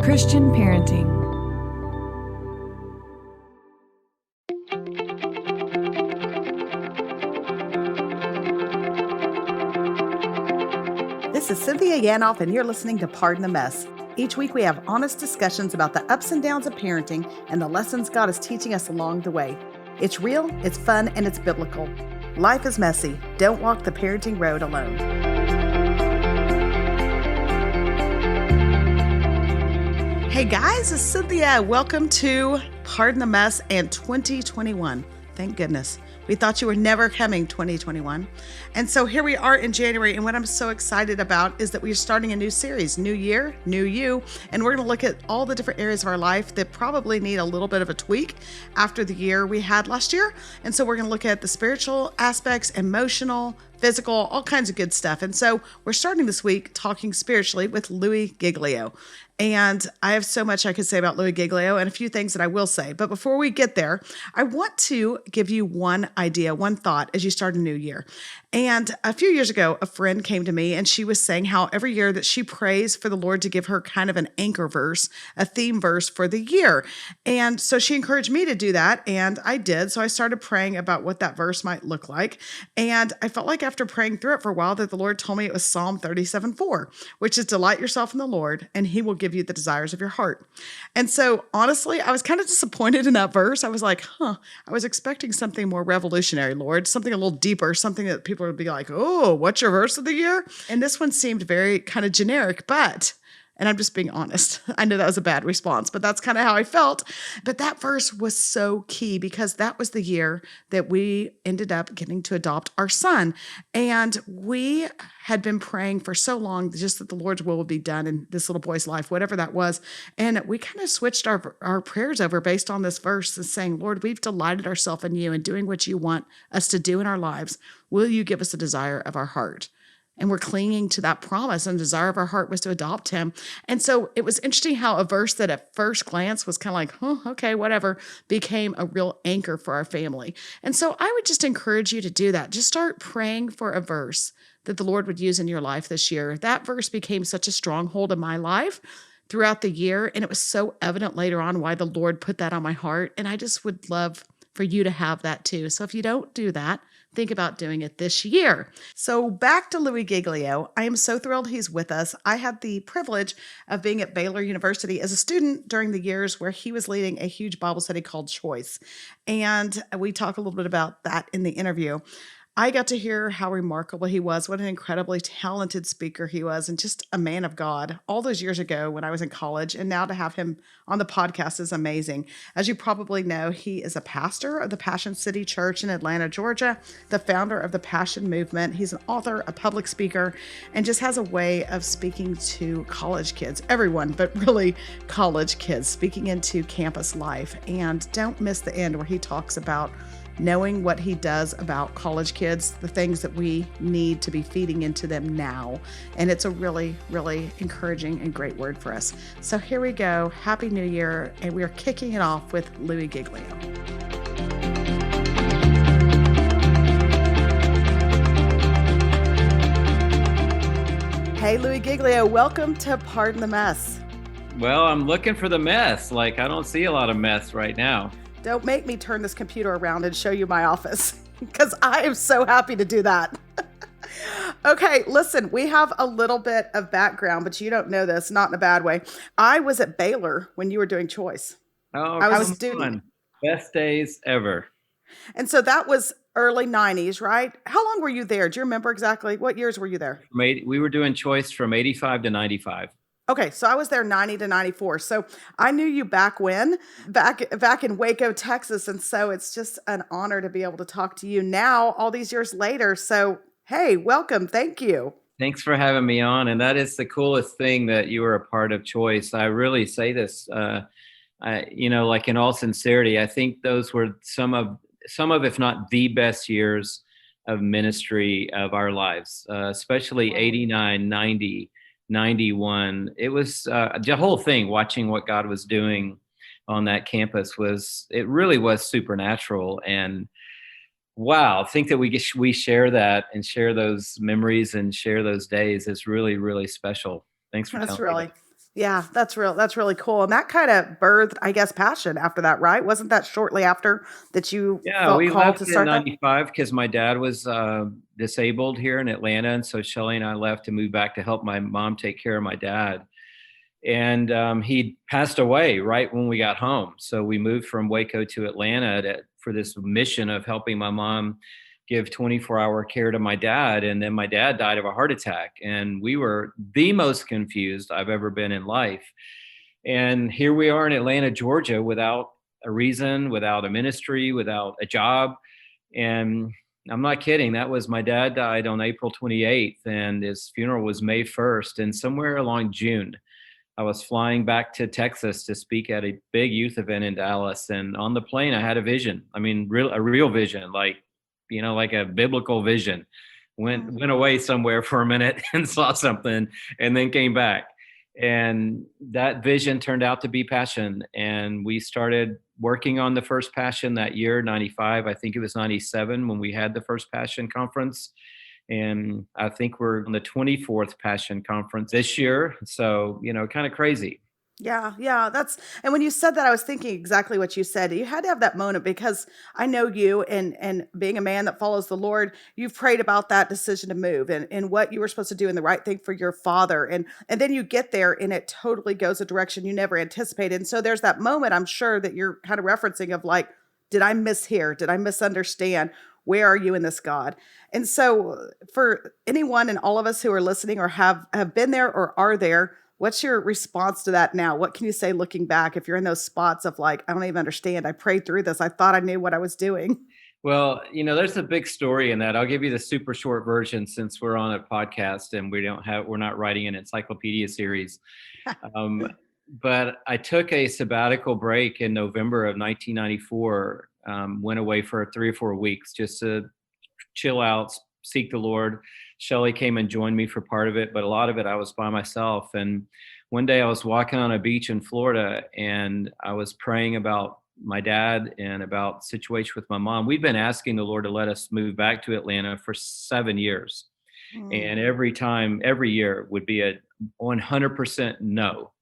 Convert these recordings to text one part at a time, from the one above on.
Christian parenting. This is Cynthia Yanoff, and you're listening to Pardon the Mess. Each week we have honest discussions about the ups and downs of parenting and the lessons God is teaching us along the way. It's real, it's fun, and it's biblical. Life is messy. Don't walk the parenting road alone. Hey guys, it's Cynthia. Welcome to Pardon the Mess and 2021. Thank goodness. We thought you were never coming 2021. And so here we are in January. And what I'm so excited about is that we're starting a new series, New Year, New You. And we're going to look at all the different areas of our life that probably need a little bit of a tweak after the year we had last year. And so we're going to look at the spiritual aspects, emotional, physical, all kinds of good stuff. And so we're starting this week talking spiritually with Louie Giglio. And I have so much I could say about Louie Giglio and a few things that I will say. But before we get there, I want to give you one idea, one thought as you start a new year. And a few years ago, a friend came to me and she was saying how every year that she prays for the Lord to give her kind of an anchor verse, a theme verse for the year. And so she encouraged me to do that. And I did. So I started praying about what that verse might look like. And I felt like after praying through it for a while that the Lord told me it was Psalm 37:4, which is delight yourself in the Lord and he will give you the desires of your heart. And so honestly, I was kind of disappointed in that verse. I was like, I was expecting something more revolutionary, Lord, something a little deeper, something that people would be like, oh, what's your verse of the year? And this one seemed very kind of generic, and I'm just being honest. I know that was a bad response, but that's kind of how I felt. But that verse was so key because that was the year that we ended up getting to adopt our son. And we had been praying for so long just that the Lord's will would be done in this little boy's life, whatever that was. And we kind of switched our prayers over based on this verse and saying, Lord, we've delighted ourselves in you and doing what you want us to do in our lives. Will you give us the desire of our heart? And we're clinging to that promise, and the desire of our heart was to adopt him. And so it was interesting how a verse that at first glance was kind of like, okay, whatever, became a real anchor for our family. And so I would just encourage you to do that. Just start praying for a verse that the Lord would use in your life this year. That verse became such a stronghold in my life throughout the year. And it was so evident later on why the Lord put that on my heart. And I just would love for you to have that too. So if you don't do that, think about doing it this year. So back to Louie Giglio. I am so thrilled he's with us. I had the privilege of being at Baylor University as a student during the years where he was leading a huge Bible study called Choice. And we talk a little bit about that in the interview. I got to hear how remarkable he was, what an incredibly talented speaker he was, and just a man of God all those years ago when I was in college. And now to have him on the podcast is amazing. As you probably know, he is a pastor of the Passion City Church in Atlanta, Georgia, the founder of the Passion Movement. He's an author, a public speaker, and just has a way of speaking to college kids, everyone, but really college kids, speaking into campus life. And don't miss the end where he talks about knowing what he does about college kids, the things that we need to be feeding into them now. And it's a really, really encouraging and great word for us. So here we go. Happy New Year. And we are kicking it off with Louie Giglio. Hey, Louie Giglio, welcome to Pardon the Mess. Well, I'm looking for the mess. I don't see a lot of mess right now. Don't make me turn this computer around and show you my office because I am so happy to do that. Okay, listen, we have a little bit of background, but you don't know this, not in a bad way. I was at Baylor when you were doing Choice. Oh, I was a student. Best days ever. And so that was early 90s, right? How long were you there? Do you remember exactly? What years were you there? We were doing Choice from 85 to 95. Okay, so I was there 90 to 94. So I knew you back in Waco, Texas. And so it's just an honor to be able to talk to you now, all these years later. So, hey, welcome. Thank you. Thanks for having me on. And that is the coolest thing that you were a part of Choice. I really say this, in all sincerity, I think those were some of, if not the best years of ministry of our lives, especially 89, 90. 91. It was the whole thing, watching what God was doing on that campus it really was supernatural. And wow, I think that we share that and share those memories and share those days is really, really special. Thanks for telling me. Yeah, that's real. That's really cool. And that kind of birthed, I guess, passion after that, right? Wasn't that shortly after that you Yeah, felt we called left to in start that? '95 because my dad was disabled here in Atlanta. And so Shelly and I left to move back to help my mom take care of my dad. And he passed away right when we got home. So we moved from Waco to Atlanta for this mission of helping my mom give 24-hour care to my dad. And then my dad died of a heart attack. And we were the most confused I've ever been in life. And here we are in Atlanta, Georgia, without a reason, without a ministry, without a job. And I'm not kidding. That was my dad died on April 28th, and his funeral was May 1st. And somewhere along June, I was flying back to Texas to speak at a big youth event in Dallas. And on the plane, I had a vision. I mean, a real vision, like, like a biblical vision. Mm. Went away somewhere for a minute and saw something and then came back. And that vision turned out to be passion. And we started working on the first passion that year, 95. I think it was 97 when we had the first passion conference. And I think we're on the 24th Passion Conference this year. So, kind of crazy. Yeah, yeah, and when you said that, I was thinking exactly what you said. You had to have that moment because I know you and being a man that follows the Lord, you've prayed about that decision to move and what you were supposed to do and the right thing for your father. And then you get there and it totally goes a direction you never anticipated. And so there's that moment I'm sure that you're kind of referencing of like, did I mishear? Did I misunderstand? Where are you in this, God? And so for anyone and all of us who are listening or have been there or are there, what's your response to that now? What can you say looking back if you're in those spots of like, I don't even understand. I prayed through this. I thought I knew what I was doing. Well, there's a big story in that. I'll give you the super short version since we're on a podcast and we're not writing an encyclopedia series. Um, but I took a sabbatical break in November of 1994, went away for 3 or 4 weeks just to chill out, seek the Lord. Shelly came and joined me for part of it, but a lot of it I was by myself. And one day I was walking on a beach in Florida and I was praying about my dad and about situation with my mom. We've been asking the Lord to let us move back to Atlanta for 7 years. Mm. And every year would be a 100% no.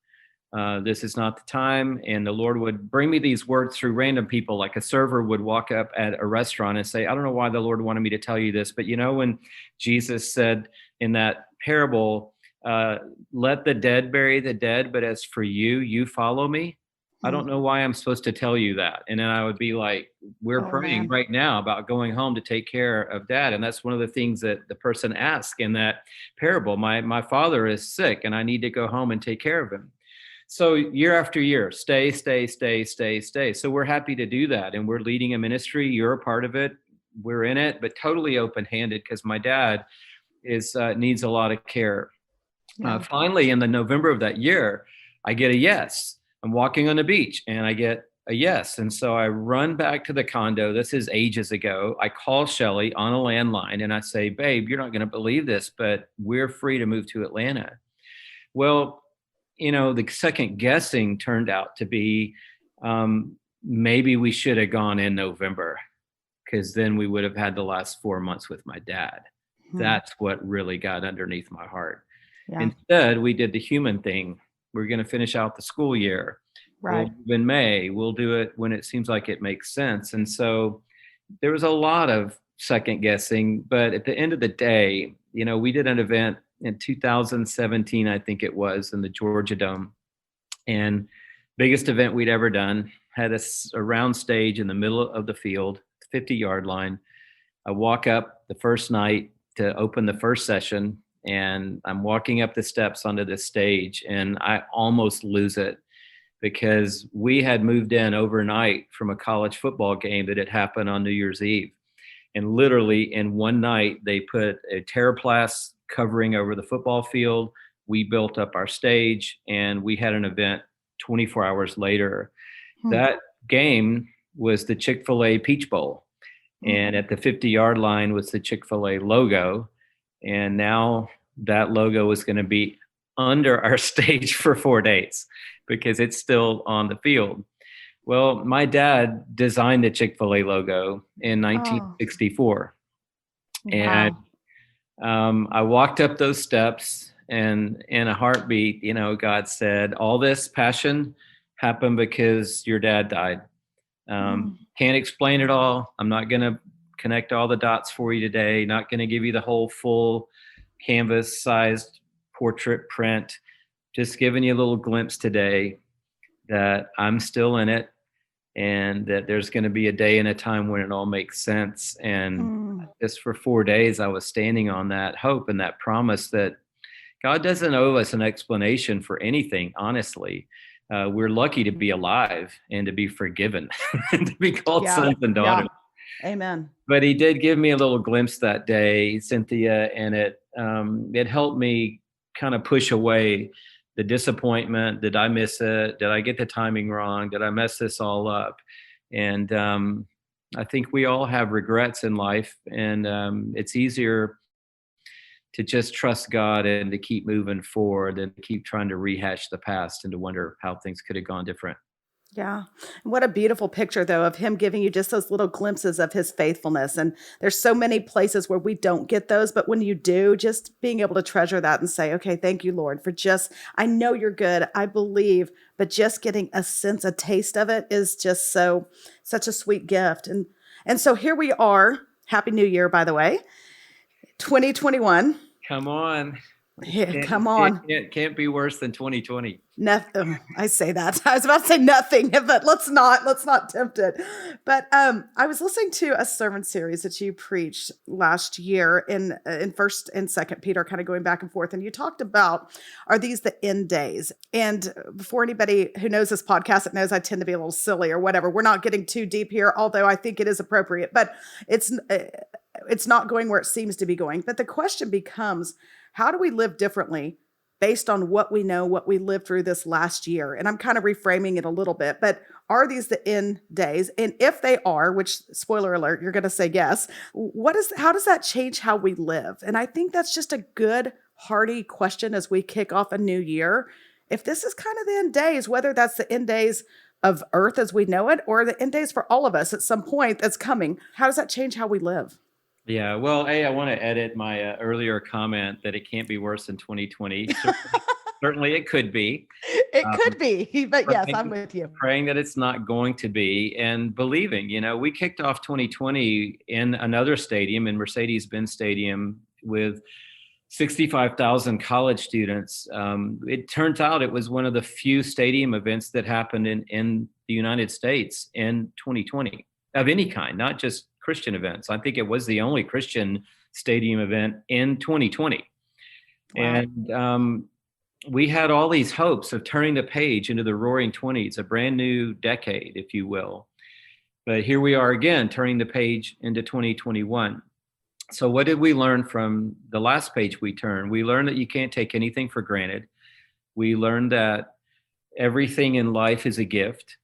This is not the time. And the Lord would bring me these words through random people, like a server would walk up at a restaurant and say, I don't know why the Lord wanted me to tell you this, but when Jesus said in that parable, let the dead bury the dead, but as for you, you follow me. I don't Mm. know why I'm supposed to tell you that. And then I would be like, we're Oh praying man. right now about going home to take care of dad. And that's one of the things that the person asked in that parable. My father is sick and I need to go home and take care of him. So year after year, stay, stay, stay, stay, stay. So we're happy to do that. And we're leading a ministry. You're a part of it. We're in it, but totally open-handed because my dad needs a lot of care. Yeah. Finally, in the November of that year, I get a yes. I'm walking on the beach and I get a yes. And so I run back to the condo. This is ages ago. I call Shelly on a landline and I say, babe, you're not going to believe this, but we're free to move to Atlanta. Well, the second guessing turned out to be maybe we should have gone in November because then we would have had the last 4 months with my dad. Mm. That's what really got underneath my heart. Yeah. Instead, we did the human thing. We're going to finish out the school year. We'll Right. move in May. We'll do it when it seems like it makes sense. And so there was a lot of second guessing, but at the end of the day, we did an event in 2017, I think it was, in the Georgia Dome, and biggest event we'd ever done. Had a round stage in the middle of the field, 50-yard line. I walk up the first night to open the first session, and I'm walking up the steps onto the stage, and I almost lose it because we had moved in overnight from a college football game that had happened on New Year's Eve. And literally in one night, they put a TerraPlast covering over the football field. We built up our stage and we had an event 24 hours later. Hmm. That game was the Chick-fil-A Peach Bowl. Mm. And at the 50-yard line was the Chick-fil-A logo. And now that logo was going to be under our stage for 4 days because it's still on the field. Well, my dad designed the Chick-fil-A logo in Oh, 1964. And wow. I walked up those steps And in a heartbeat, God said, all this passion happened because your dad died. Can't explain it all. I'm not going to connect all the dots for you today. Not going to give you the whole full canvas sized portrait print. Just giving you a little glimpse today that I'm still in it, and that there's going to be a day and a time when it all makes sense. And just for 4 days, I was standing on that hope and that promise that God doesn't owe us an explanation for anything, honestly. We're lucky to be alive and to be forgiven and to be called sons and daughters. Yeah. Amen. But he did give me a little glimpse that day, Cynthia, and it helped me kind of push away the disappointment. Did I miss it? Did I get the timing wrong? Did I mess this all up? And I think we all have regrets in life, and it's easier to just trust God and to keep moving forward and to keep trying to rehash the past and to wonder how things could have gone different. Yeah. What a beautiful picture, though, of him giving you just those little glimpses of his faithfulness. And there's so many places where we don't get those, but when you do, just being able to treasure that and say, okay, thank you, Lord, for I know you're good. I believe, but just getting a sense, a taste of it is just such a sweet gift. And so here we are. Happy New Year, by the way. 2021. Come on. Yeah, come on. It can't be worse than 2020. Nothing. I say that. I was about to say nothing, but let's not tempt it. But I was listening to a sermon series that you preached last year in First and Second Peter, kind of going back and forth, and you talked about, are these the end days? And before anybody who knows this podcast that knows I tend to be a little silly or whatever, we're not getting too deep here, although I think it is appropriate. But it's not going where it seems to be going. But the question becomes, how do we live differently based on what we know, what we lived through this last year? And I'm kind of reframing it a little bit, but are these the end days? And if they are, which, spoiler alert, you're going to say yes, how does that change how we live? And I think that's just a good, hearty question as we kick off a new year. If this is kind of the end days, whether that's the end days of earth as we know it, or the end days for all of us at some point that's coming, how does that change how we live? Yeah, well, I want to edit my earlier comment that it can't be worse than 2020. Certainly it could be. It could be, but yes, I'm with you. Praying that it's not going to be, and believing. We kicked off 2020 in another stadium, in Mercedes-Benz Stadium, with 65,000 college students. It turns out it was one of the few stadium events that happened in the United States in 2020 of any kind, not just Christian events. I think it was the only Christian stadium event in 2020. Wow. And we had all these hopes of turning the page into the roaring 20s, a brand new decade, if you will. But here we are again, turning the page into 2021. So what did we learn from the last page we turned? We learned that you can't take anything for granted. We learned that everything in life is a gift.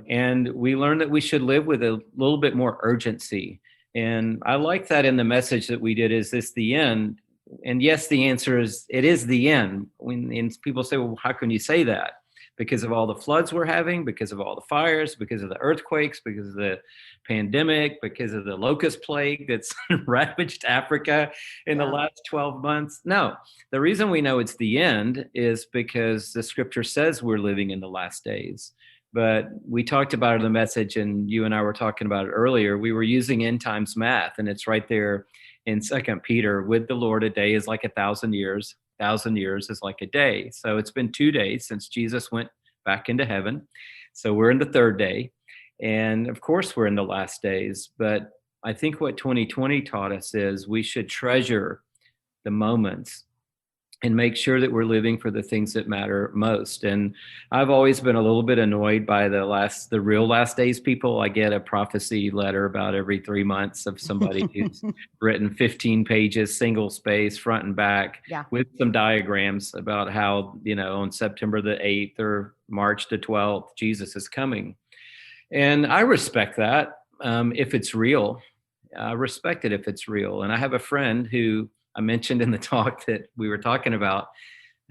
And we learned that we should live with a little bit more urgency. And I like that in the message that we did, is this the end? And yes, the answer is, it is the end. And people say, well, how can you say that? Because of all the floods we're having, because of all the fires, because of the earthquakes, because of the pandemic, because of the locust plague that's ravaged Africa in the last 12 months. No, the reason we know it's the end is because the scripture says we're living in the last days. But we talked about it in the message, and you and I were talking about it earlier. We were using end times math, and it's right there in Second Peter. With the Lord, a day is like 1,000 years. 1,000 years is like a day. So it's been 2 days since Jesus went back into heaven. So we're in the third day. And of course, we're in the last days. But I think what 2020 taught us is we should treasure the moments and make sure that we're living for the things that matter most. And I've always been a little bit annoyed by the real last days people. I get a prophecy letter about every 3 months of somebody who's written 15 pages, single space, front and back, with some diagrams about how, on September the 8th or March the 12th, Jesus is coming. And I respect that if it's real. I respect it if it's real. And I have a friend who I mentioned in the talk that we were talking about,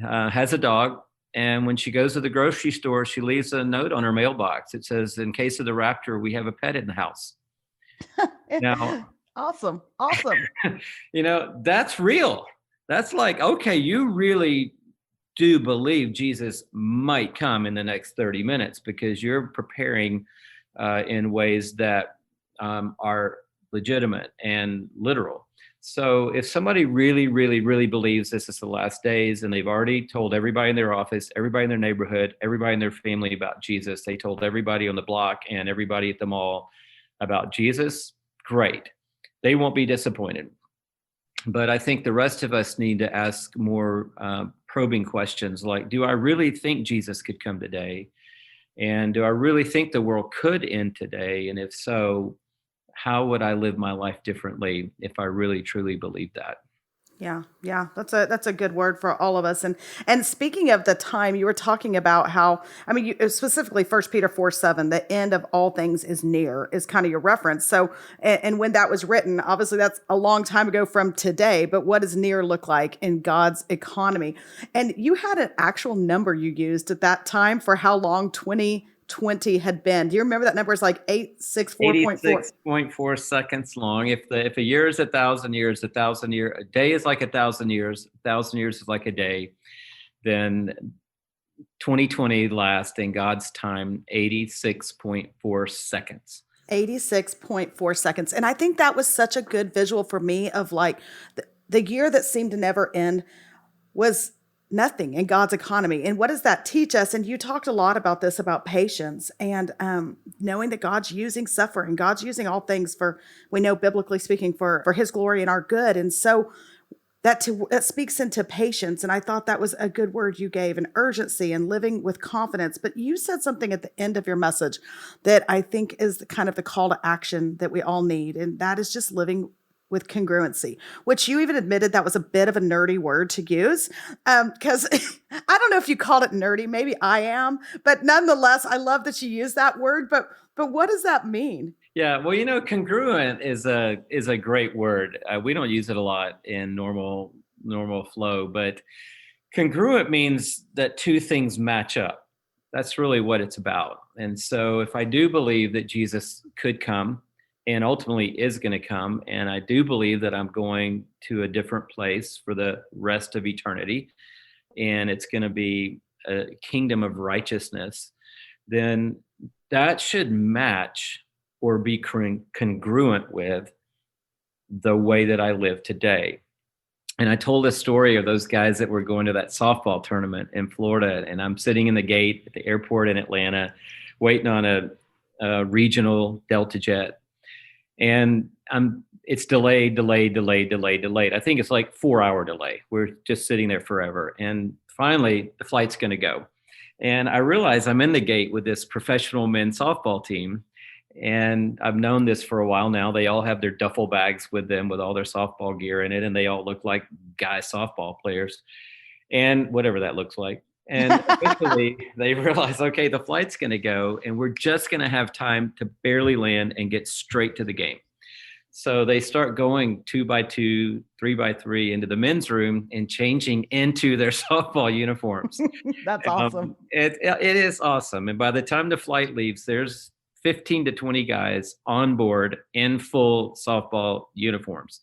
has a dog. And when she goes to the grocery store, she leaves a note on her mailbox. It says, in case of the rapture, we have a pet in the house. Now, Awesome. that's real. That's like, okay, you really do believe Jesus might come in the next 30 minutes because you're preparing in ways that are legitimate and literal. So if somebody really, really, really believes this is the last days and they've already told everybody in their office, everybody in their neighborhood, everybody in their family about Jesus, they told everybody on the block and everybody at the mall about Jesus, great. They won't be disappointed. But I think the rest of us need to ask more probing questions like, do I really think Jesus could come today? And do I really think the world could end today? And if so, how would I live my life differently if I really truly believe that? Yeah, yeah, that's a good word for all of us. And speaking of the time, you were talking about how, I mean, specifically First Peter 4:7, the end of all things is near, is kind of your reference. So, and when that was written, obviously that's a long time ago from today. But what does near look like in God's economy? And you had an actual number you used at that time for how long 2020 had been. Do you remember that number? It's like 864.4. 86.4 seconds long. If a year is 1,000 years, a day is like 1,000 years, 1,000 years is like a day, then 2020 lasts in God's time 86.4 seconds. 86.4 seconds. And I think that was such a good visual for me of like the year that seemed to never end was nothing in God's economy. And what does that teach us? And you talked a lot about this, about patience and knowing that God's using suffering. God's using all things for, we know biblically speaking, for his glory and our good. And so that speaks into patience. And I thought that was a good word you gave, and urgency and living with confidence. But you said something at the end of your message that I think is kind of the call to action that we all need. And that is just living with congruency, which you even admitted that was a bit of a nerdy word to use. Because I don't know if you called it nerdy, maybe I am, but nonetheless, I love that you use that word. But what does that mean? Yeah, well, congruent is a great word. We don't use it a lot in normal flow, but congruent means that two things match up. That's really what it's about. And so if I do believe that Jesus could come and ultimately is going to come, and I do believe that I'm going to a different place for the rest of eternity, and it's going to be a kingdom of righteousness, then that should match or be congruent with the way that I live today. And I told a story of those guys that were going to that softball tournament in Florida, and I'm sitting in the gate at the airport in Atlanta, waiting on a regional Delta jet. And it's delayed. I think it's like 4-hour delay. We're just sitting there forever. And finally, the flight's going to go. And I realize I'm in the gate with this professional men's softball team. And I've known this for a while now. They all have their duffel bags with them with all their softball gear in it. And they all look like guy softball players, and whatever that looks like. And eventually they realize, okay, the flight's going to go and we're just going to have time to barely land and get straight to the game. So they start going 2 by 2, 3 by 3 into the men's room and changing into their softball uniforms. That's awesome. It is awesome. And by the time the flight leaves, there's 15 to 20 guys on board in full softball uniforms.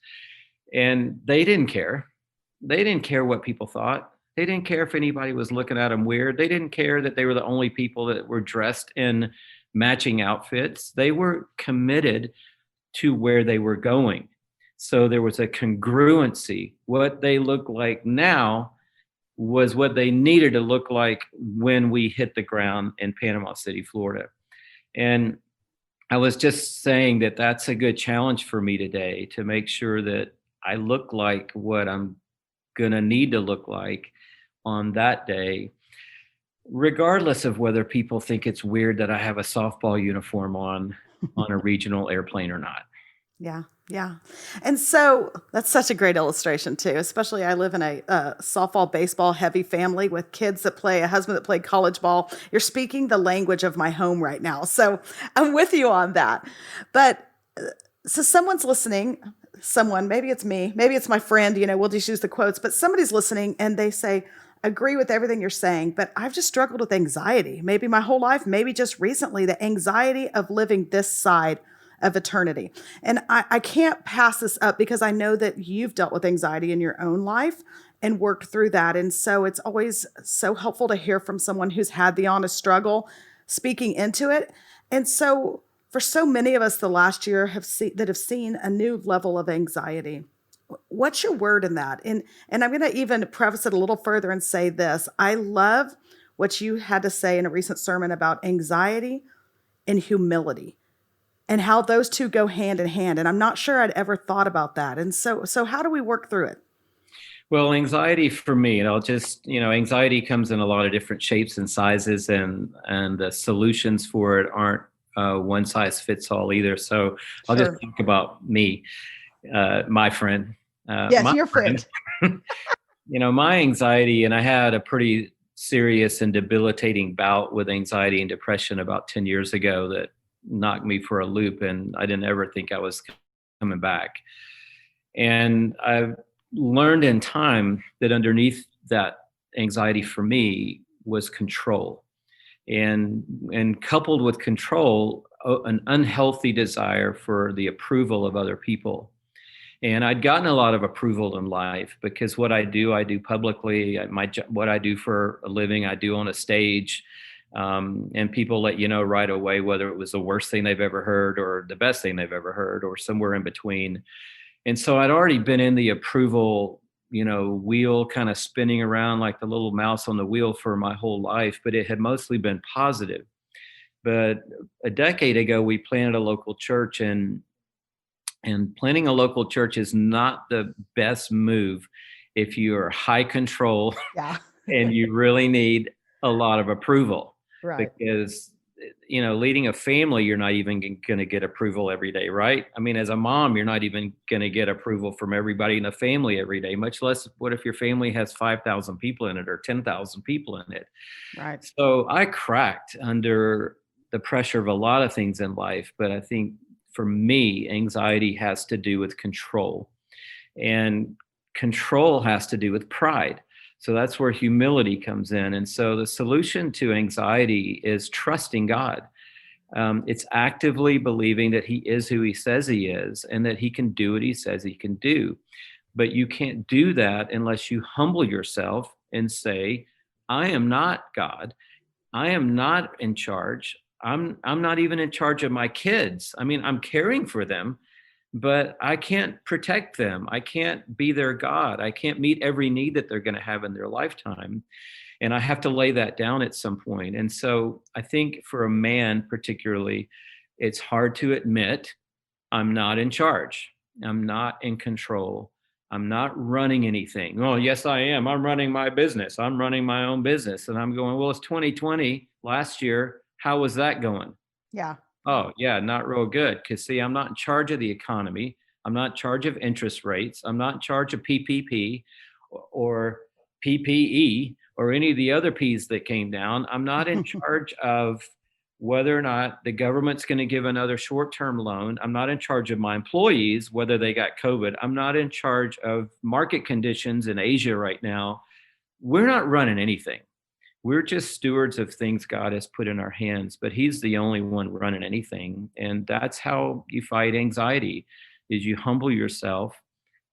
And they didn't care. They didn't care what people thought. They didn't care if anybody was looking at them weird. They didn't care that they were the only people that were dressed in matching outfits. They were committed to where they were going. So there was a congruency. What they look like now was what they needed to look like when we hit the ground in Panama City, Florida. And I was just saying that that's a good challenge for me today, to make sure that I look like what I'm going to need to look like on that day, regardless of whether people think it's weird that I have a softball uniform on a regional airplane or not. Yeah. Yeah. And so that's such a great illustration too, especially I live in a softball, baseball heavy family with kids that play, a husband that played college ball. You're speaking the language of my home right now. So I'm with you on that. But so someone's listening, maybe it's me, maybe it's my friend, we'll just use the quotes, but somebody's listening and they say, agree with everything you're saying, but I've just struggled with anxiety, maybe my whole life, maybe just recently, the anxiety of living this side of eternity. And I can't pass this up because I know that you've dealt with anxiety in your own life and worked through that. And so it's always so helpful to hear from someone who's had the honest struggle speaking into it. And so for so many of us the last year have seen a new level of anxiety. What's your word in that? And I'm going to even preface it a little further and say this. I love what you had to say in a recent sermon about anxiety and humility and how those two go hand in hand. And I'm not sure I'd ever thought about that. And so how do we work through it? Well, anxiety for me, and I'll just, anxiety comes in a lot of different shapes and sizes, and the solutions for it aren't one size fits all either. So I'll just talk about me, my friend. Yes, your friend. My anxiety, and I had a pretty serious and debilitating bout with anxiety and depression about 10 years ago that knocked me for a loop, and I didn't ever think I was coming back. And I've learned in time that underneath that anxiety for me was control, and coupled with control, an unhealthy desire for the approval of other people. And I'd gotten a lot of approval in life because what I do publicly. What I do for a living, I do on a stage. And people let you know right away whether it was the worst thing they've ever heard or the best thing they've ever heard or somewhere in between. And so I'd already been in the approval, wheel kind of spinning around like the little mouse on the wheel for my whole life, but it had mostly been positive. But a decade ago, we planted a local church, and planting a local church is not the best move if you are high control and you really need a lot of approval. Right. Because leading a family, you're not even going to get approval every day, right? I mean, as a mom, you're not even going to get approval from everybody in the family every day, much less what if your family has 5,000 people in it or 10,000 people in it. Right. So I cracked under the pressure of a lot of things in life, but I think for me, anxiety has to do with control, and control has to do with pride. So that's where humility comes in. And so the solution to anxiety is trusting God. It's actively believing that he is who he says he is and that he can do what he says he can do. But you can't do that unless you humble yourself and say, I am not God. I am not in charge. I'm not even in charge of my kids. I mean, I'm caring for them, but I can't protect them. I can't be their God. I can't meet every need that they're going to have in their lifetime. And I have to lay that down at some point. And so I think for a man particularly, it's hard to admit I'm not in charge. I'm not in control. I'm not running anything. Oh, yes, I am. I'm running my business. I'm running my own business. And I'm going, well, it's 2020 last year. How was that going? Yeah. Oh, yeah, not real good. Because, see, I'm not in charge of the economy. I'm not in charge of interest rates. I'm not in charge of PPP or PPE or any of the other P's that came down. I'm not in charge of whether or not the government's going to give another short-term loan. I'm not in charge of my employees, whether they got COVID. I'm not in charge of market conditions in Asia right now. We're not running anything. We're just stewards of things God has put in our hands, but he's the only one running anything. And that's how you fight anxiety, is you humble yourself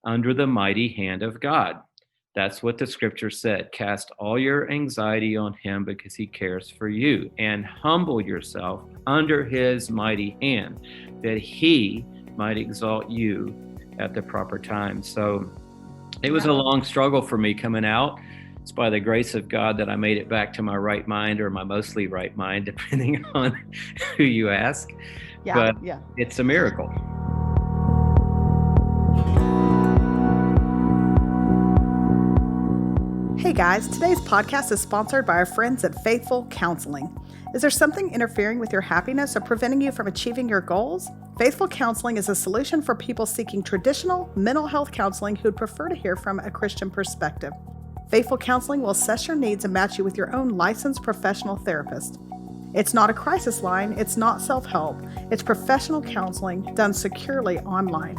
under the mighty hand of God. That's what the scripture said. Cast all your anxiety on him because he cares for you, and humble yourself under his mighty hand that he might exalt you at the proper time. So it was a long struggle for me coming out. It's by the grace of God that I made it back to my right mind, or my mostly right mind, depending on who you ask. But it's a miracle. Hey guys, today's podcast is sponsored by our friends at Faithful Counseling. Is there something interfering with your happiness or preventing you from achieving your goals? Faithful Counseling is a solution for people seeking traditional mental health counseling who'd prefer to hear from a Christian perspective. Faithful Counseling will assess your needs and match you with your own licensed professional therapist. It's not a crisis line, it's not self-help, it's professional counseling done securely online.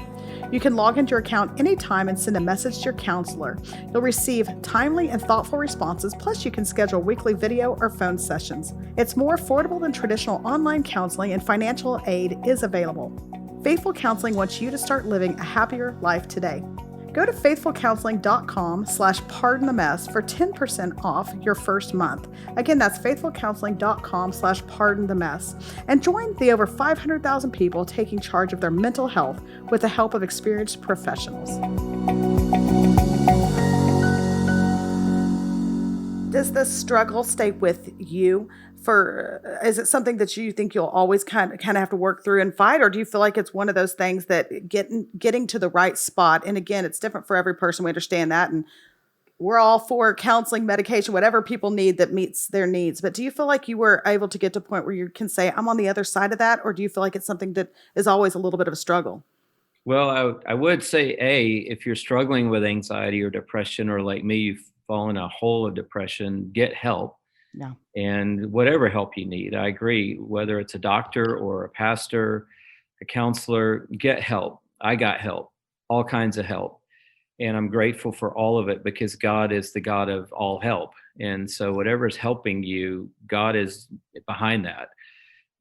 You can log into your account anytime and send a message to your counselor. You'll receive timely and thoughtful responses, plus you can schedule weekly video or phone sessions. It's more affordable than traditional online counseling, and financial aid is available. Faithful Counseling wants you to start living a happier life today. Go to faithfulcounseling.com/pardonthemess for 10% off your first month. Again, that's faithfulcounseling.com/pardonthemess. And join the over 500,000 people taking charge of their mental health with the help of experienced professionals. Does this struggle stay with you? Is it something that you think you'll always kind of have to work through and fight, or do you feel like it's one of those things that getting to the right spot? And again, it's different for every person. We understand that, and we're all for counseling, medication, whatever people need that meets their needs. But do you feel like you were able to get to a point where you can say, I'm on the other side of that, or do you feel like it's something that is always a little bit of a struggle? Well, I would say, if you're struggling with anxiety or depression, or like me, you've fallen a hole of depression, get help. Yeah. And whatever help you need, I agree, whether it's a doctor or a pastor, a counselor, get help. I got help, all kinds of help. And I'm grateful for all of it, because God is the God of all help. And so whatever's helping you, God is behind that.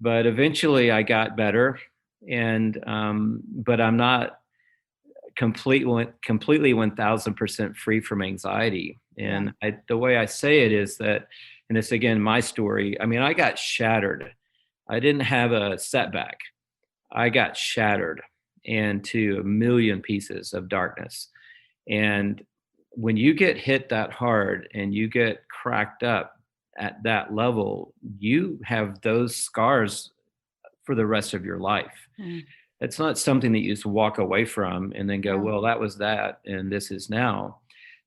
But eventually I got better, and but I'm not completely 1000% free from anxiety. And the way I say it is that, and it's again my story, I mean, I got shattered. I didn't have a setback. I got shattered into a million pieces of darkness. And when you get hit that hard and you get cracked up at that level, you have those scars for the rest of your life. It's not something that you just walk away from and then go, well, that was that, and this is now.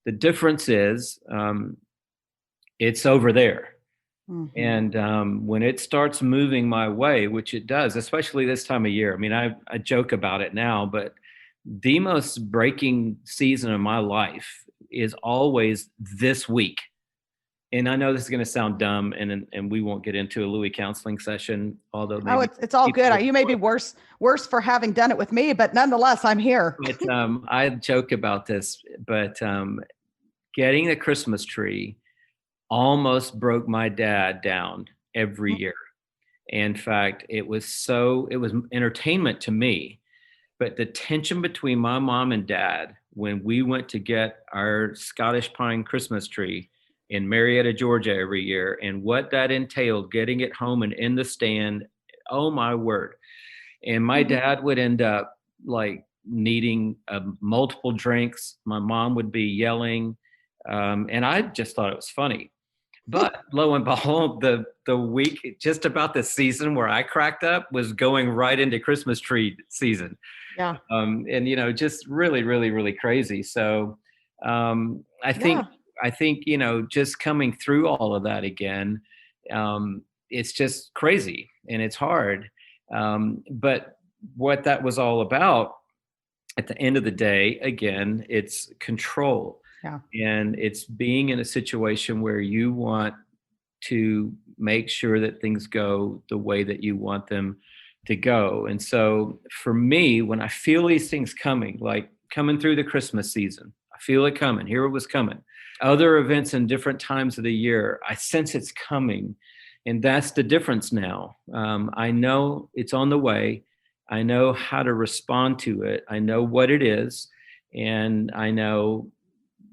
The difference is it's over there. And when it starts moving my way, which it does, especially this time of year, I mean, I joke about it now, but the most breaking season of my life is always this week. And I know this is going to sound dumb, and we won't get into a Louie counseling session, although it's all good. You may be worse for having done it with me, but nonetheless, I'm here. But I joke about this, but getting the Christmas tree almost broke my dad down every year. In fact, it was entertainment to me, but the tension between my mom and dad when we went to get our Scottish pine Christmas tree in Marietta, Georgia every year, and what that entailed, getting it home and in the stand, oh my word. And my dad would end up like needing multiple drinks. My mom would be yelling, and I just thought it was funny. But lo and behold, the week, just about the season where I cracked up, was going right into Christmas tree season. Yeah. And just really, really, really crazy. So I think, just coming through all of that again, it's just crazy and it's hard. But what that was all about, at the end of the day, again, it's control. Yeah. And it's being in a situation where you want to make sure that things go the way that you want them to go. And so for me, when I feel these things coming, like coming through the Christmas season, I feel it coming. Here it was coming. Other events in different times of the year, I sense it's coming. And that's the difference now. I know it's on the way. I know how to respond to it. I know what it is. And I know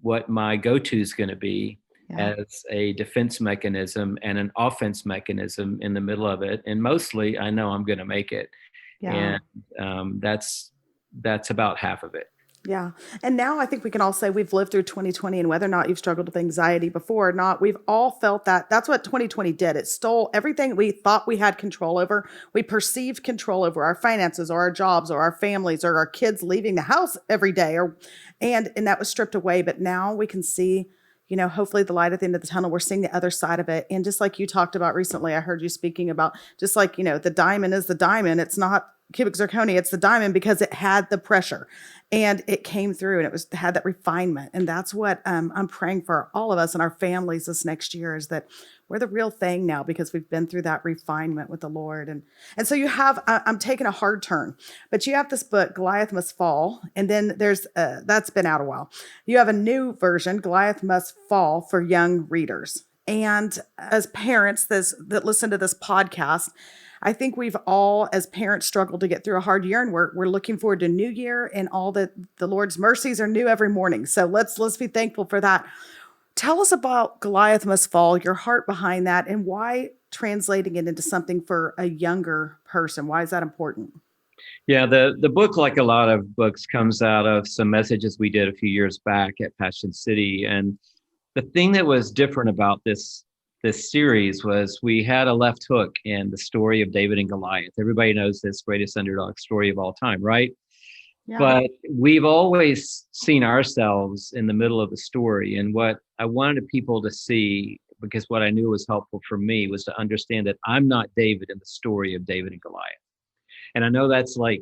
what my go-to is going to be as a defense mechanism and an offense mechanism in the middle of it. And mostly I know I'm going to make it. Yeah. And that's about half of it. Yeah. And now I think we can all say we've lived through 2020, and whether or not you've struggled with anxiety before or not, we've all felt that. That's what 2020 did. It stole everything we thought we had control over. We perceived control over our finances or our jobs or our families or our kids leaving the house every day, and that was stripped away. But now we can see, hopefully the light at the end of the tunnel. We're seeing the other side of it. And just like you talked about recently, I heard you speaking about just like, the diamond is the diamond. It's not cubic zirconia, it's the diamond because it had the pressure and it came through and had that refinement. And that's what I'm praying for all of us and our families this next year, is that we're the real thing now because we've been through that refinement with the Lord. And so you have, I'm taking a hard turn, but you have this book, Goliath Must Fall. And then there's, that's been out a while. You have a new version, Goliath Must Fall, for young readers. And as parents that listen to this podcast, I think we've all, as parents, struggled to get through a hard year, and we're looking forward to New Year, and all that the Lord's mercies are new every morning. So let's be thankful for that. Tell us about Goliath Must Fall, your heart behind that, and why translating it into something for a younger person. Why is that important? Yeah, the book, like a lot of books, comes out of some messages we did a few years back at Passion City. And the thing that was different about this series was we had a left hook in the story of David and Goliath. Everybody knows this greatest underdog story of all time, right? Yeah. But we've always seen ourselves in the middle of the story. And what I wanted people to see, because what I knew was helpful for me, was to understand that I'm not David in the story of David and Goliath. And I know that's like,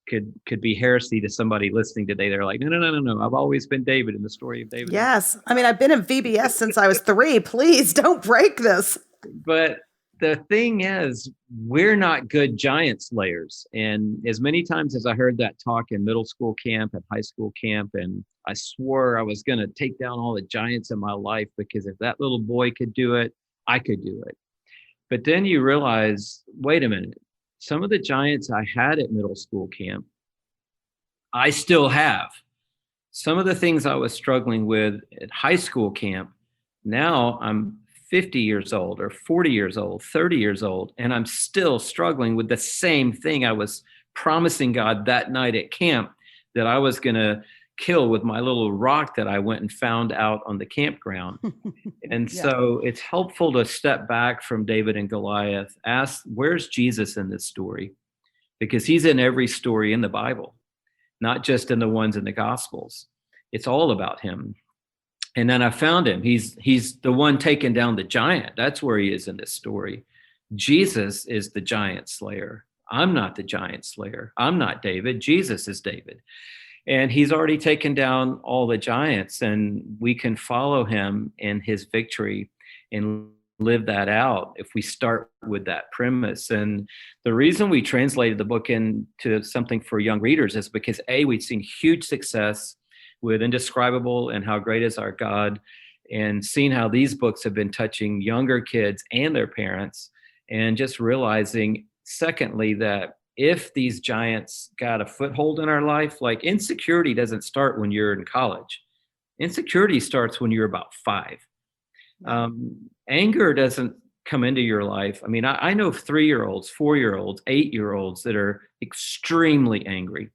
could be heresy to somebody listening today. They're like, no. I've always been David in the story of David. Yes. I mean, I've been in VBS since I was 3. Please don't break this. But the thing is, we're not good giant slayers. And as many times as I heard that talk in middle school camp and high school camp, and I swore I was going to take down all the giants in my life, because if that little boy could do it, I could do it. But then you realize, wait a minute. Some of the giants I had at middle school camp, I still have. Some of the things I was struggling with at high school camp, now I'm 50 years old or 40 years old, 30 years old, and I'm still struggling with the same thing I was promising God that night at camp that I was going to kill with my little rock that I went and found out on the campground. And so it's helpful to step back from David and Goliath, ask, where's Jesus in this story? Because he's in every story in the Bible, not just in the ones in the Gospels. It's all about him. And then I found him. He's the one taking down the giant. That's where he is in this story. Jesus is the giant slayer. I'm not the giant slayer. I'm not David. Jesus is David. And he's already taken down all the giants, and we can follow him in his victory and live that out if we start with that premise. And the reason we translated the book into something for young readers is because, A, we've seen huge success with Indescribable and How Great Is Our God, and seen how these books have been touching younger kids and their parents, and just realizing, secondly, that if these giants got a foothold in our life, like insecurity doesn't start when you're in college. Insecurity starts when you're about 5. Anger doesn't come into your life. I mean, I know 3-year-olds, 4-year-olds, 8-year-olds that are extremely angry.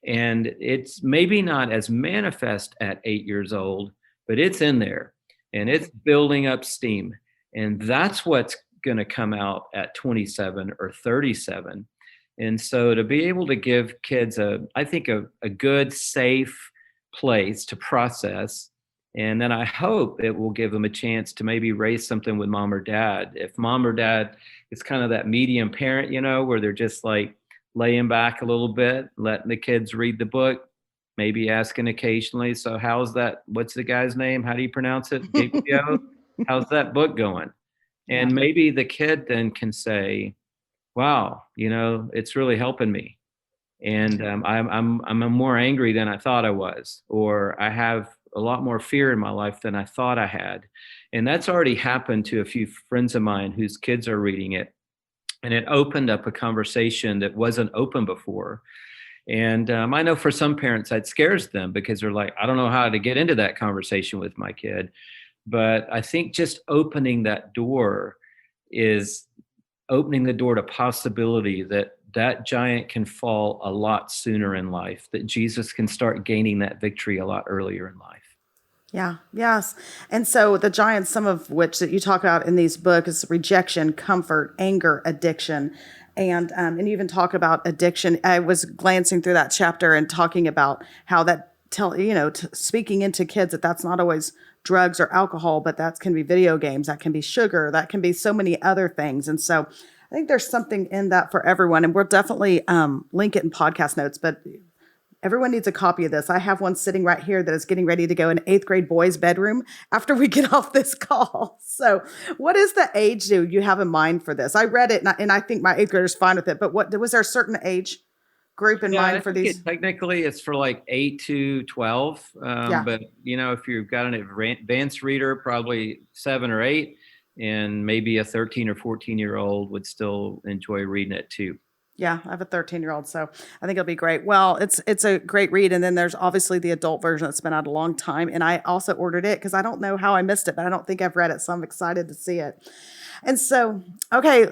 And it's maybe not as manifest at 8 years old, but it's in there and it's building up steam. And that's what's going to come out at 27 or 37. And so to be able to give kids I think a good, safe place to process. And then I hope it will give them a chance to maybe raise something with mom or dad. If mom or dad is kind of that medium parent, where they're just like laying back a little bit, letting the kids read the book, maybe asking occasionally, so how's that? What's the guy's name? How do you pronounce it? Giglio? How's that book going? And maybe the kid then can say, wow, it's really helping me. And I'm more angry than I thought I was, or I have a lot more fear in my life than I thought I had. And that's already happened to a few friends of mine whose kids are reading it. And it opened up a conversation that wasn't open before. And I know for some parents that scares them because they're like, I don't know how to get into that conversation with my kid. But I think just opening that door is opening the door to possibility that giant can fall a lot sooner in life, that Jesus can start gaining that victory a lot earlier in life. Yeah. Yes. And so the giants, some of which that you talk about in these books, is rejection, comfort, anger, addiction. And you even talk about addiction. I was glancing through that chapter and talking about how that speaking into kids that's not always drugs or alcohol, but that can be video games, that can be sugar, that can be so many other things. And so I think there's something in that for everyone. And we'll definitely link it in podcast notes, but everyone needs a copy of this. I have one sitting right here that is getting ready to go in 8th grade boys' bedroom after we get off this call. So what is the age do you have in mind for this? I read it and I think my 8th grader's fine with it, but was there a certain age group in mind for these? Technically, it's for like 8 to 12. But, if you've got an advanced reader, probably 7 or 8, and maybe a 13 or 14-year-old would still enjoy reading it too. Yeah, I have a 13-year-old, so I think it'll be great. Well, it's a great read, and then there's obviously the adult version that's been out a long time, and I also ordered it because I don't know how I missed it, but I don't think I've read it, so I'm excited to see it. And so, okay,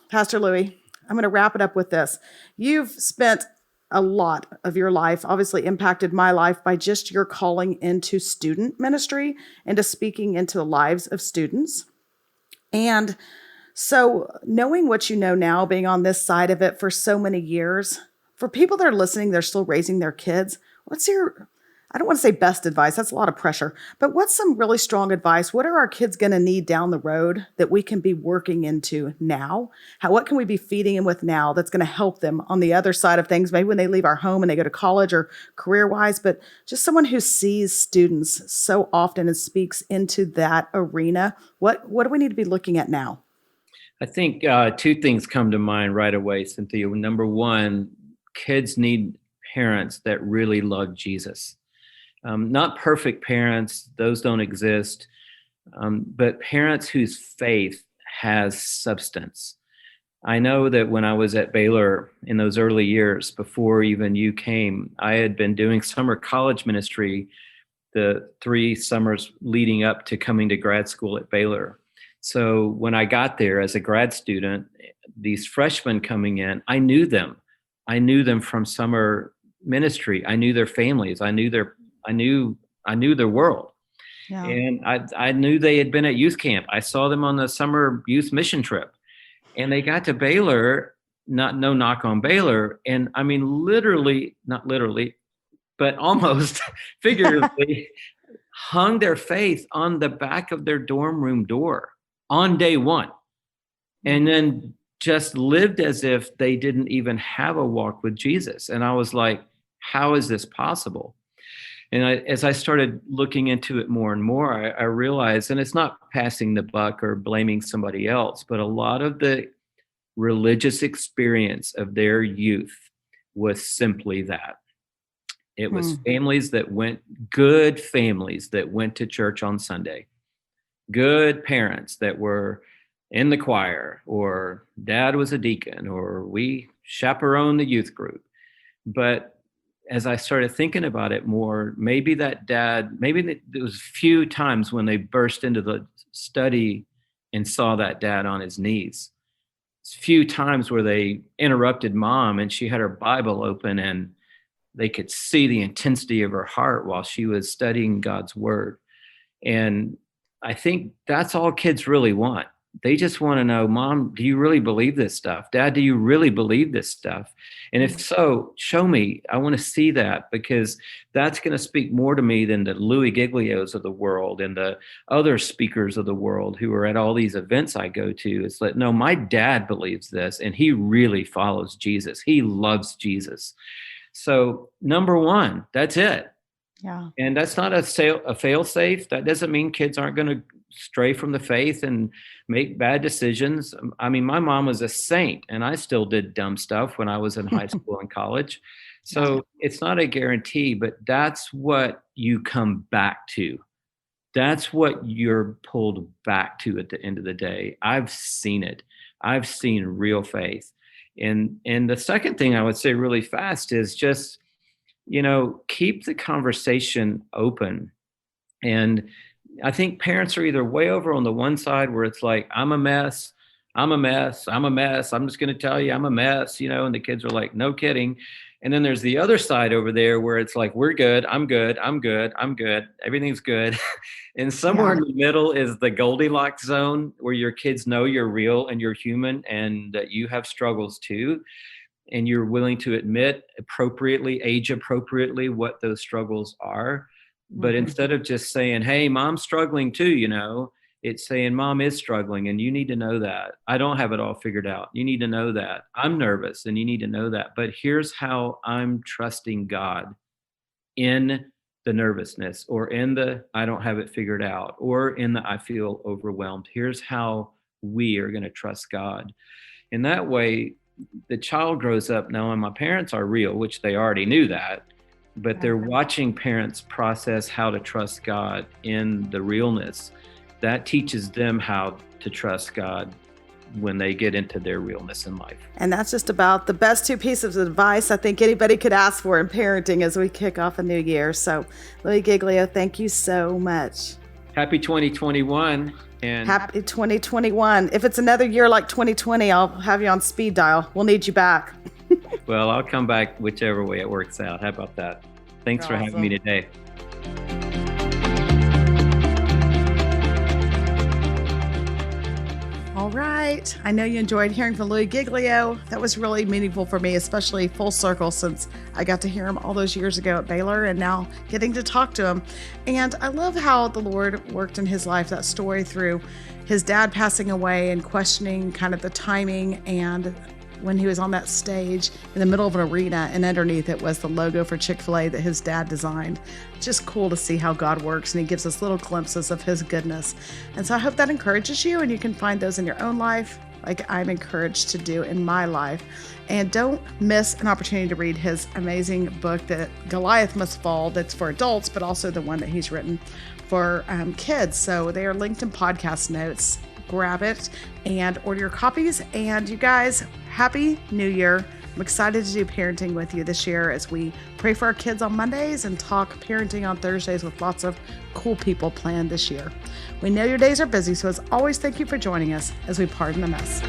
Pastor Louie, I'm going to wrap it up with this. You've spent a lot of your life, obviously impacted my life by just your calling into student ministry, into speaking into the lives of students. And so knowing what you know now, being on this side of it for so many years, for people that are listening, they're still raising their kids. What's your, I don't want to say best advice, that's a lot of pressure, but what's some really strong advice? What are our kids going to need down the road that we can be working into now? What can we be feeding them with now that's going to help them on the other side of things, maybe when they leave our home and they go to college or career-wise, but just someone who sees students so often and speaks into that arena. What do we need to be looking at now? I think 2 things come to mind right away, Cynthia. Number one, kids need parents that really love Jesus. Not perfect parents, those don't exist, but parents whose faith has substance. I know that when I was at Baylor in those early years, before even you came, I had been doing summer college ministry the 3 summers leading up to coming to grad school at Baylor. So when I got there as a grad student, these freshmen coming in, I knew them. I knew them from summer ministry. I knew their families. I knew their world. Yeah. And I knew they had been at youth camp. I saw them on the summer youth mission trip. And they got to Baylor, no knock on Baylor. And I mean, literally, not literally, but almost figuratively, hung their faith on the back of their dorm room door on day one, and then just lived as if they didn't even have a walk with Jesus. And I was like, how is this possible? And as I started looking into it more and more, I realized, and it's not passing the buck or blaming somebody else, but a lot of the religious experience of their youth was simply that. It was good families that went to church on Sunday, good parents that were in the choir, or dad was a deacon, or we chaperoned the youth group. But as I started thinking about it more, maybe that dad, there was a few times when they burst into the study and saw that dad on his knees. A few times where they interrupted mom and she had her Bible open and they could see the intensity of her heart while she was studying God's word. And I think that's all kids really want. They just want to know, Mom, do you really believe this stuff? Dad, do you really believe this stuff? And if so, show me. I want to see that, because that's going to speak more to me than the Louie Giglios of the world and the other speakers of the world who are at all these events I go to. It's like, no, my dad believes this, and he really follows Jesus. He loves Jesus. So number one, that's it. Yeah. And that's not a fail safe. That doesn't mean kids aren't going to stray from the faith and make bad decisions. I mean, my mom was a saint, and I still did dumb stuff when I was in high school and college. So it's not a guarantee, but that's what you come back to. That's what you're pulled back to at the end of the day. I've seen it. I've seen real faith. And the second thing I would say really fast is just, keep the conversation open. And I think parents are either way over on the one side where it's like, I'm a mess. I'm just going to tell you I'm a mess, and the kids are like, no kidding. And then there's the other side over there where it's like, we're good. I'm good. Everything's good. And somewhere in the middle is the Goldilocks zone where your kids know you're real and you're human and that you have struggles too. And you're willing to admit appropriately, age appropriately, what those struggles are. But instead of just saying, hey, mom's struggling too, It's saying, Mom is struggling, and you need to know that. I don't have it all figured out. You need to know that. I'm nervous, and you need to know that. But here's how I'm trusting God in the nervousness, or in the I don't have it figured out, or in the I feel overwhelmed. Here's how we are going to trust God. In that way, the child grows up knowing my parents are real, which they already knew that, but they're watching parents process how to trust God in the realness. That teaches them how to trust God when they get into their realness in life. And that's just about the best two pieces of advice I think anybody could ask for in parenting as we kick off a new year. So, Louie Giglio, thank you so much. Happy 2021. And happy 2021. If it's another year like 2020, I'll have you on speed dial. We'll need you back. Well, I'll come back whichever way it works out. How about that? Thanks for having me today. All right. I know you enjoyed hearing from Louie Giglio. That was really meaningful for me, especially full circle, since I got to hear him all those years ago at Baylor and now getting to talk to him. And I love how the Lord worked in his life, that story through his dad passing away and questioning kind of the timing, and when he was on that stage in the middle of an arena, and underneath it was the logo for Chick-fil-A that his dad designed. Just cool to see how God works, and he gives us little glimpses of his goodness. And so I hope that encourages you, and you can find those in your own life, like I'm encouraged to do in my life. And don't miss an opportunity to read his amazing book, that Goliath Must Fall, that's for adults, but also the one that he's written for kids. So they are linked in podcast notes. Grab it and order your copies. And you guys, Happy New Year. I'm excited to do parenting with you this year as we pray for our kids on Mondays and talk parenting on Thursdays with lots of cool people planned this year. We know your days are busy, so as always, thank you for joining us as we pardon the mess.